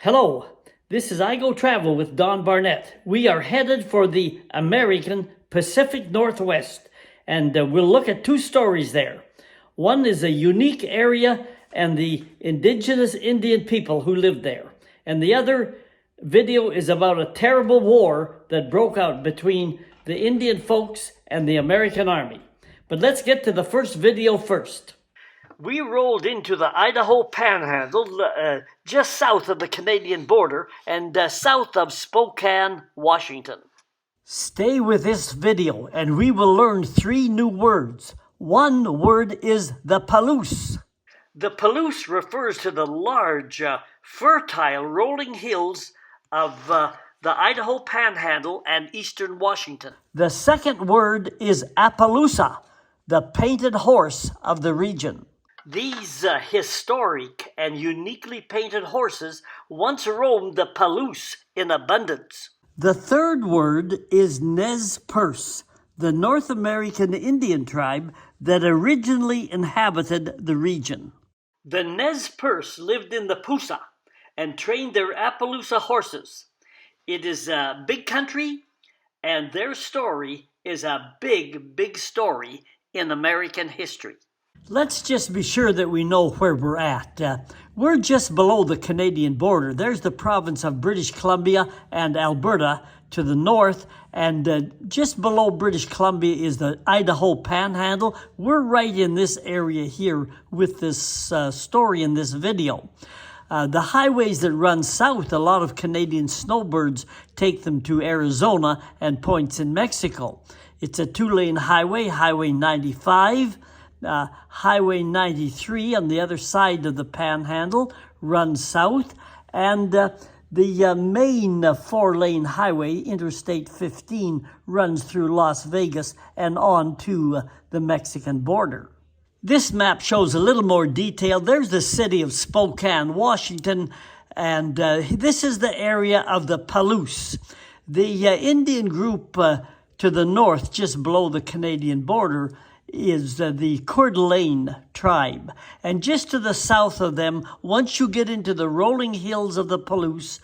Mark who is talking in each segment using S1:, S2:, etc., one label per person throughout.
S1: Hello, this is I Go Travel with Don Barnett. We are headed for the American Pacific Northwest, and we'll look at two stories there. One is a unique area and the indigenous Indian people who live there. And the other video is about a terrible war that broke out between the Indian folks and the American Army. But let's get to the first video first. We rolled into the Idaho Panhandle, just south of the Canadian border and south of Spokane, Washington. Stay with this video and we will learn 3 new words. One word is the Palouse. The Palouse refers to the large, fertile rolling hills of the Idaho Panhandle and eastern Washington. The second word is Appaloosa, the painted horse of the region. These historic and uniquely painted horses once roamed the Palouse in abundance. The third word is Nez Perce, the North American Indian tribe that originally inhabited the region. The Nez Perce lived in the Pouce and trained their Appaloosa horses. It is a big country, and their story is a big story in American history. Let's just be sure that we know where we're at. We're just below the Canadian border. There's the province of British Columbia and Alberta to the north, and just below British Columbia is the Idaho Panhandle. We're right in this area here with this story in this video. The highways that run south, a lot of Canadian snowbirds take them to Arizona and points in Mexico. It's a 2-lane highway, Highway 95. Highway 93 on the other side of the Panhandle runs south, and the main 4-lane highway, Interstate 15, runs through Las Vegas and on to the Mexican border. This map shows a little more detail. There's the city of Spokane, Washington, and this is the area of the Palouse. The Indian group to the north, just below the Canadian border, is the Coeur d'Alene tribe. And just to the south of them, once you get into the rolling hills of the Palouse,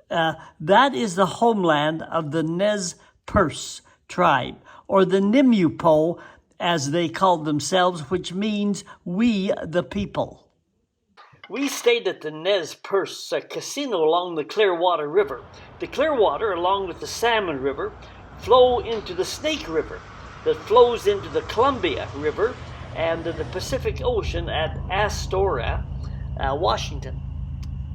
S1: that is the homeland of the Nez Perce tribe, or the Nimupo, as they called themselves, which means we the people. We stayed at the Nez Perce casino along the Clearwater River. The Clearwater, along with the Salmon River, flow into the Snake River that flows into the Columbia River and the Pacific Ocean at Astoria, Washington.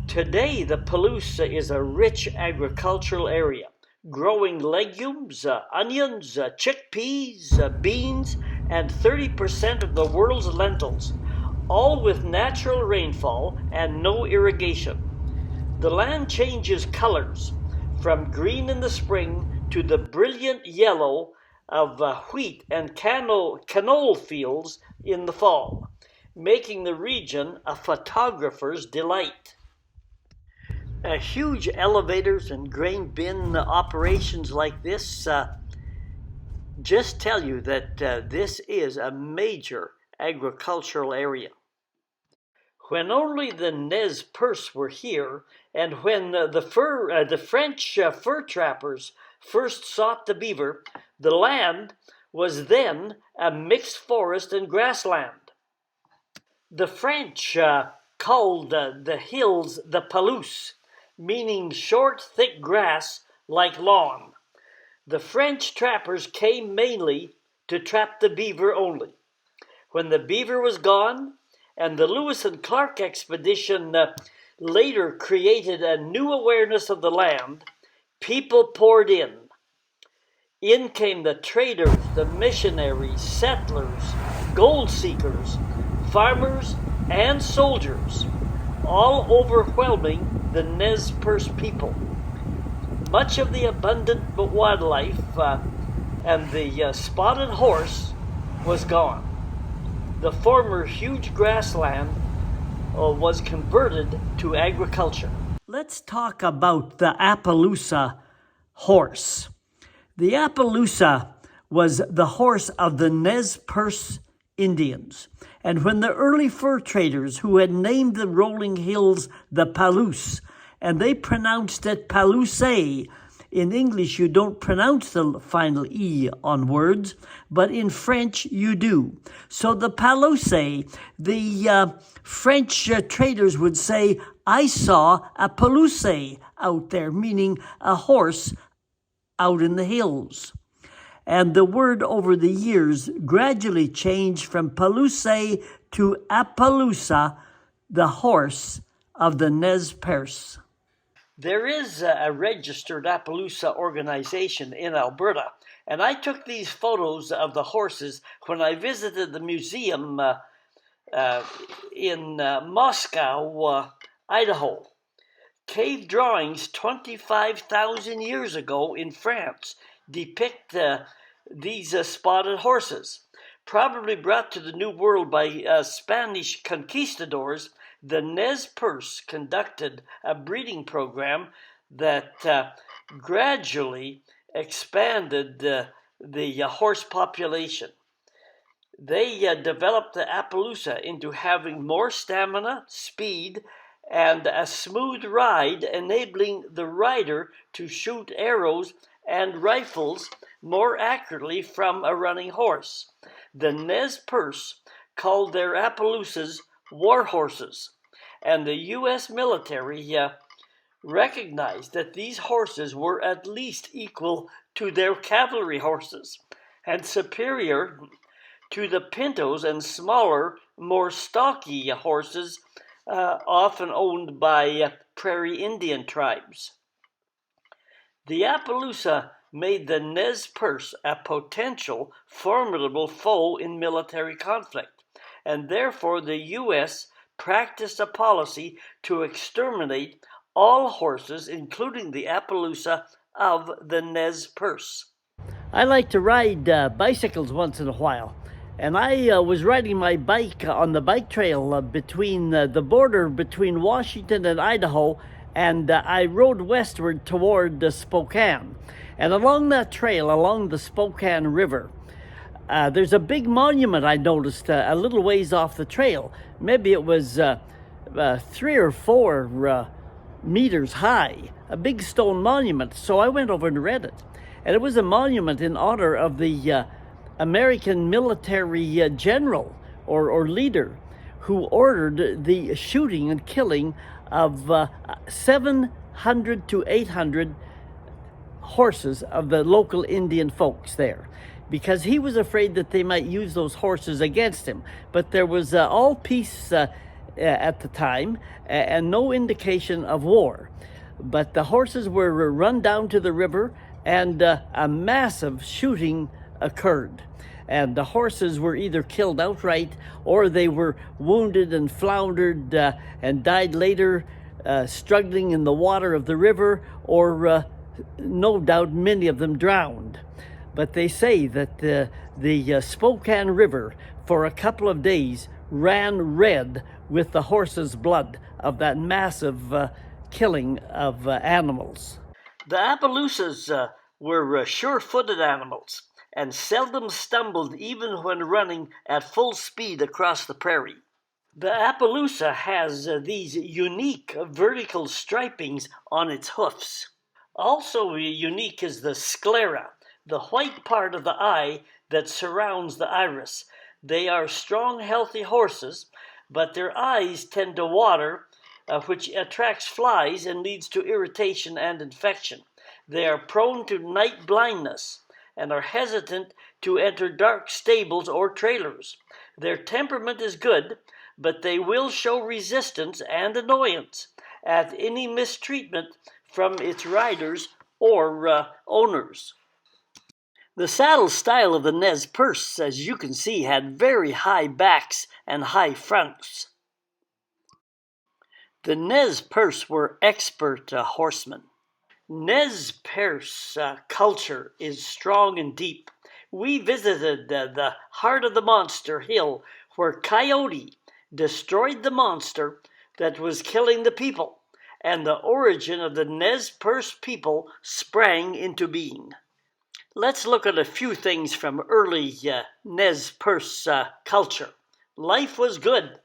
S1: Today, the Palouse is a rich agricultural area, growing legumes, onions, chickpeas, beans, and 30% of the world's lentils, all with natural rainfall and no irrigation. The land changes colors from green in the spring to the brilliant yellow of wheat and canola fields in the fall, making the region a photographer's delight. Huge elevators and grain bin operations like this just tell you that this is a major agricultural area. When only the Nez Perce were here, and when the French fur trappers first sought the beaver, the land was then a mixed forest and grassland. The French called the hills the Palouse, meaning short, thick grass like lawn. The French trappers came mainly to trap the beaver only. When the beaver was gone, and the Lewis and Clark expedition later created a new awareness of the land, people poured in. In came the traders, the missionaries, settlers, gold seekers, farmers, and soldiers, all overwhelming the Nez Perce people. Much of the abundant wildlife and the spotted horse was gone. The former huge grassland was converted to agriculture. Let's talk about the Appaloosa horse. The Appaloosa was the horse of the Nez Perce Indians. And when the early fur traders who had named the rolling hills the Palouse and they pronounced it Palouse. In English, you don't pronounce the final E on words, but in French, you do. So the Palouse, the French traders would say, I saw a Palouse out there, meaning a horse out in the hills. And the word over the years gradually changed from Palouse to Appaloosa, the horse of the Nez Perce. There is a registered Appaloosa organization in Alberta, and I took these photos of the horses when I visited the museum in Moscow, Idaho. Cave drawings 25,000 years ago in France depict these spotted horses. Probably brought to the New World by Spanish conquistadors, the Nez Perce conducted a breeding program that gradually expanded the horse population. They developed the Appaloosa into having more stamina, speed, and a smooth ride, enabling the rider to shoot arrows and rifles more accurately from a running horse. The Nez Perce called their Appaloosas war horses, and the U.S. military recognized that these horses were at least equal to their cavalry horses and superior to the pintos and smaller, more stocky horses often owned by prairie Indian tribes. The Appaloosa made the Nez Perce a potential, formidable foe in military conflict, and therefore the U.S. practiced a policy to exterminate all horses, including the Appaloosa of the Nez Perce. I like to ride bicycles once in a while. And I was riding my bike on the bike trail between the border between Washington and Idaho, and I rode westward toward Spokane. And along that trail, along the Spokane River, there's a big monument I noticed a little ways off the trail. Maybe it was 3 or 4 meters high, a big stone monument. So I went over and read it. And it was a monument in honor of the American military general or leader who ordered the shooting and killing of 700 to 800 horses of the local Indian folks there, because he was afraid that they might use those horses against him. But there was all peace at the time and no indication of war. But the horses were run down to the river, and a massive shooting occurred, and the horses were either killed outright or they were wounded and floundered and died later struggling in the water of the river, or no doubt many of them drowned. But they say that the Spokane River for a couple of days ran red with the horses' blood of that massive killing of animals. The Appaloosas were sure-footed animals and seldom stumbled even when running at full speed across the prairie. The Appaloosa has these unique vertical stripings on its hoofs. Also unique is the sclera, the white part of the eye that surrounds the iris. They are strong, healthy horses, but their eyes tend to water, which attracts flies and leads to irritation and infection. They are prone to night blindness and are hesitant to enter dark stables or trailers. Their temperament is good, but they will show resistance and annoyance at any mistreatment from its riders or owners. The saddle style of the Nez Perce, as you can see, had very high backs and high fronts. The Nez Perce were expert horsemen. Nez Perce culture is strong and deep. We visited the Heart of the Monster Hill, where Coyote destroyed the monster that was killing the people, and the origin of the Nez Perce people sprang into being. Let's look at a few things from early Nez Perce culture. Life was good.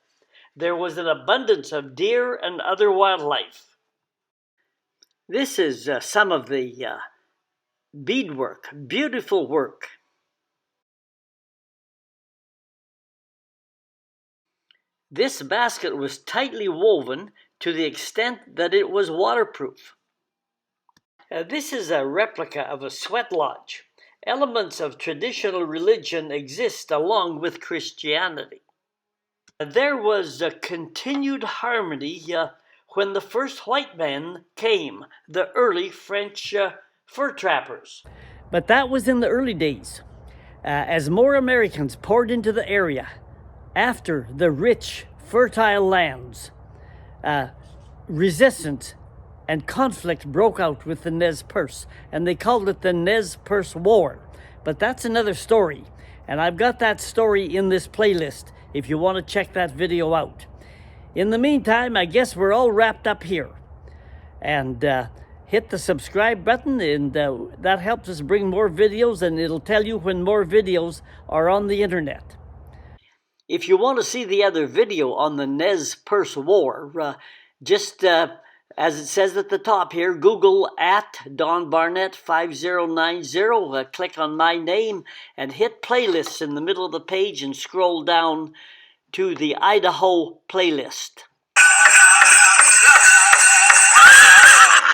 S1: There was an abundance of deer and other wildlife. This is some of the beadwork, beautiful work. This basket was tightly woven to the extent that it was waterproof. This is a replica of a sweat lodge. Elements of traditional religion exist along with Christianity. There was a continued harmony when the first white men came, the early French fur trappers. But that was in the early days. As more Americans poured into the area after the rich, fertile lands, resistance and conflict broke out with the Nez Perce, and they called it the Nez Perce War. But that's another story, and I've got that story in this playlist if you want to check that video out. In the meantime, I guess we're all wrapped up here. And hit the subscribe button, and that helps us bring more videos, and it'll tell you when more videos are on the internet. If you want to see the other video on the Nez Perce War, just as it says at the top here, Google at Don Barnett 5090, click on my name and hit playlists in the middle of the page and scroll down to the Idaho playlist.